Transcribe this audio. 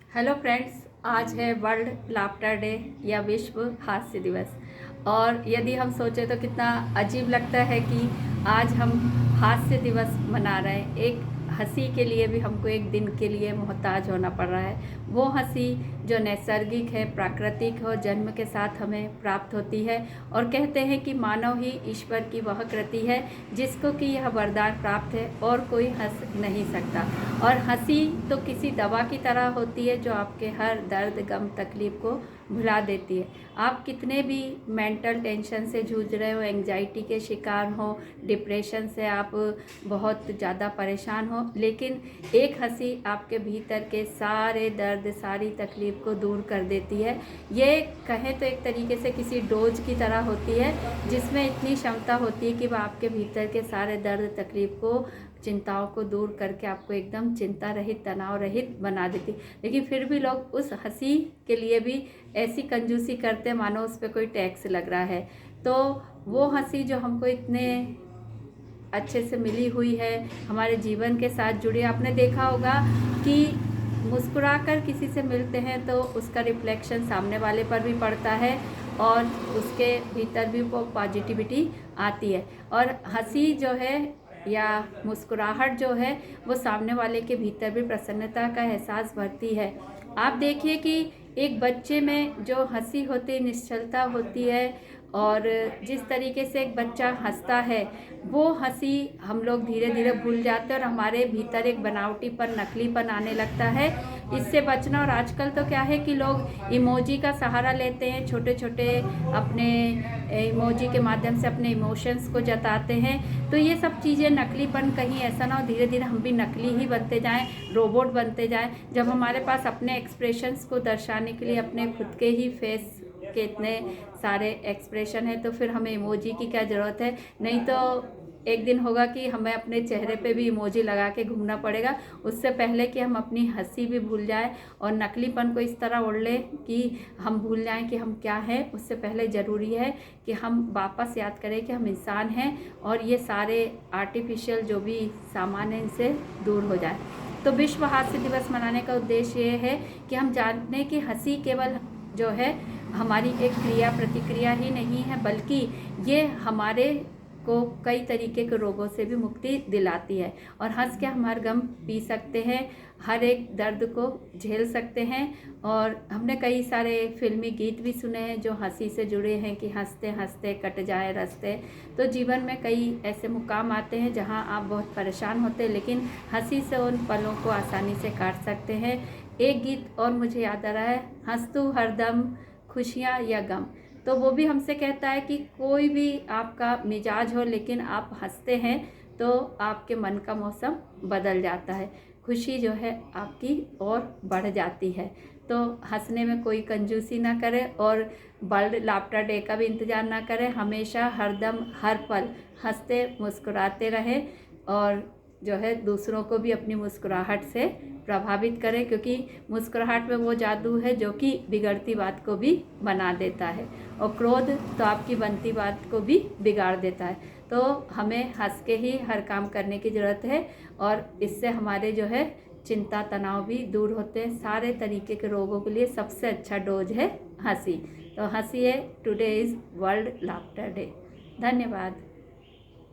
Hello friends, आज है world Laughter day या विश्व हास्य दिवस। और यदि हम सोचें तो कितना अजीब लगता है कि आज हम हास्य दिवस मना रहे हैं। एक हंसी के लिए भी हमको एक दिन के लिए मोहताज होना पड़ रहा है। वो हंसी जो नैसर्गिक है, प्राकृतिक है और जन्म के साथ हमें प्राप्त होती है। और कहते हैं कि मानव ही ईश्वर की वह कृति है जिसको कि यह वरदान प्राप्त है और कोई हंस नहीं सकता। और हंसी तो किसी दवा की तरह होती है जो आपके हर दर्द, गम, तकलीफ़ को भुला देती है। आप कितने भी मेंटल टेंशन से जूझ रहे हो, एंजाइटी के शिकार हो, डिप्रेशन से आप बहुत ज़्यादा परेशान हो, लेकिन एक हंसी आपके भीतर के सारे दर्द, सारी तकलीफ़ को दूर कर देती है। ये कहें तो एक तरीके से किसी डोज की तरह होती है जिसमें इतनी क्षमता होती है कि वह आपके भीतर के सारे दर्द, तकलीफ़ को, चिंताओं को दूर करके आपको एकदम चिंता रहित, तनाव रहित बना देती। लेकिन फिर भी लोग उस हंसी के लिए भी ऐसी कंजूसी करते हैं मानो उस पर कोई टैक्स लग रहा है। तो वो हंसी जो हमको इतने अच्छे से मिली हुई है, हमारे जीवन के साथ जुड़ी, आपने देखा होगा कि मुस्कुराकर किसी से मिलते हैं तो उसका रिफ्लेक्शन सामने वाले पर भी पड़ता है और उसके भीतर भी वो पॉजिटिविटी आती है। और हंसी जो है या मुस्कुराहट जो है वो सामने वाले के भीतर भी प्रसन्नता का एहसास भरती है। आप देखिए कि एक बच्चे में जो हंसी होती है, निश्चलता होती है, और जिस तरीके से एक बच्चा हंसता है वो हंसी हम लोग धीरे धीरे भूल जाते हैं और हमारे भीतर एक बनावटीपन, नकलीपन आने लगता है। इससे बचना। और आजकल तो क्या है कि लोग इमोजी का सहारा लेते हैं, छोटे छोटे अपने इमोजी के माध्यम से अपने इमोशंस को जताते हैं। तो ये सब चीज़ें, नकलीपन, कहीं ऐसा ना हो धीरे धीरे हम भी नकली ही बनते जाएं, रोबोट बनते जाएं। जब हमारे पास अपने एक्सप्रेशंस को दर्शाने के लिए अपने खुद के ही फेस के इतने सारे एक्सप्रेशन है तो फिर हमें इमोजी की क्या ज़रूरत है। नहीं तो एक दिन होगा कि हमें अपने चेहरे पे भी इमोजी लगा के घूमना पड़ेगा। उससे पहले कि हम अपनी हंसी भी भूल जाएं और नकलीपन को इस तरह ओढ़ लें कि हम भूल जाएं कि हम क्या हैं, उससे पहले ज़रूरी है कि हम वापस याद करें कि हम इंसान हैं और ये सारे आर्टिफिशियल जो भी सामान है इनसे दूर हो जाए। तो विश्व हास्य दिवस मनाने का उद्देश्य ये है कि हम जाने कि हंसी केवल जो है हमारी एक क्रिया प्रतिक्रिया ही नहीं है, बल्कि ये हमारे को कई तरीके के रोगों से भी मुक्ति दिलाती है। और हंस के हम हर गम पी सकते हैं, हर एक दर्द को झेल सकते हैं। और हमने कई सारे फिल्मी गीत भी सुने हैं जो हंसी से जुड़े हैं कि हंसते हंसते कट जाए रास्ते। तो जीवन में कई ऐसे मुकाम आते हैं जहां आप बहुत परेशान होते हैं, लेकिन हंसी से उन पलों को आसानी से काट सकते हैं। एक गीत और मुझे याद आ रहा है, हंस तू हरदम, खुशियाँ या गम। तो वो भी हमसे कहता है कि कोई भी आपका मिजाज हो, लेकिन आप हंसते हैं तो आपके मन का मौसम बदल जाता है, खुशी जो है आपकी और बढ़ जाती है। तो हंसने में कोई कंजूसी ना करें और वर्ल्ड लाफ्टर डे का भी इंतज़ार ना करें। हमेशा, हरदम, हर पल हंसते मुस्कुराते रहें और जो है दूसरों को भी अपनी मुस्कुराहट से प्रभावित करें, क्योंकि मुस्कुराहट में वो जादू है जो कि बिगड़ती बात को भी बना देता है और क्रोध तो आपकी बनती बात को भी बिगाड़ देता है। तो हमें हंस के ही हर काम करने की ज़रूरत है और इससे हमारे जो है चिंता, तनाव भी दूर होते हैं। सारे तरीके के रोगों के लिए सबसे अच्छा डोज है हंसी। तो हंसिए। Today is World Laughter Day. धन्यवाद।